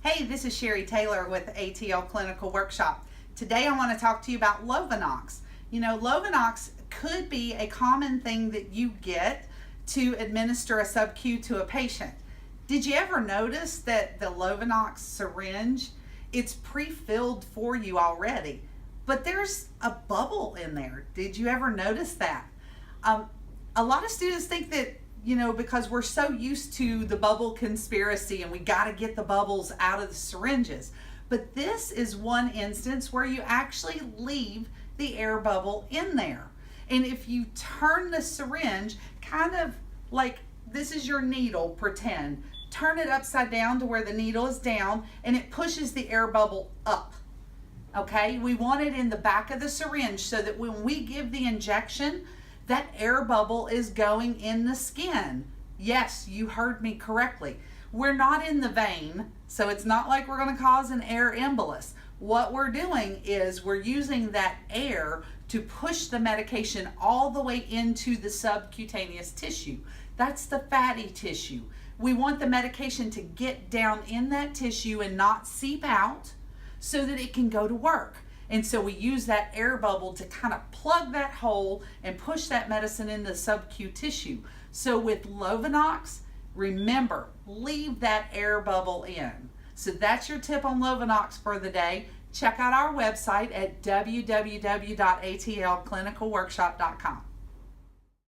Hey, this is Sherry Taylor with ATL Clinical Workshop. Today I want to talk to you about Lovenox. You know, Lovenox could be a common thing that you get to administer a sub-Q to a patient. Did you ever notice that the Lovenox syringe, it's pre-filled for you already, but there's a bubble in there? Did you ever notice that? A lot of students think that, you know, because we're so used to the bubble conspiracy and we got to get the bubbles out of the syringes. But this is one instance where you actually leave the air bubble in there. And if you turn the syringe, kind of like this is your needle, pretend, turn it upside down to where the needle is down and it pushes the air bubble up. Okay, we want it in the back of the syringe so that when we give the injection, that air bubble is going in the skin. Yes, you heard me correctly. We're not in the vein, so it's not like we're going to cause an air embolus. What we're doing is we're using that air to push the medication all the way into the subcutaneous tissue. That's the fatty tissue. We want the medication to get down in that tissue and not seep out so that it can go to work. And so we use that air bubble to kind of plug that hole and push that medicine in the sub-Q tissue. So with Lovenox, remember, leave that air bubble in. So that's your tip on Lovenox for the day. Check out our website at www.atlclinicalworkshop.com.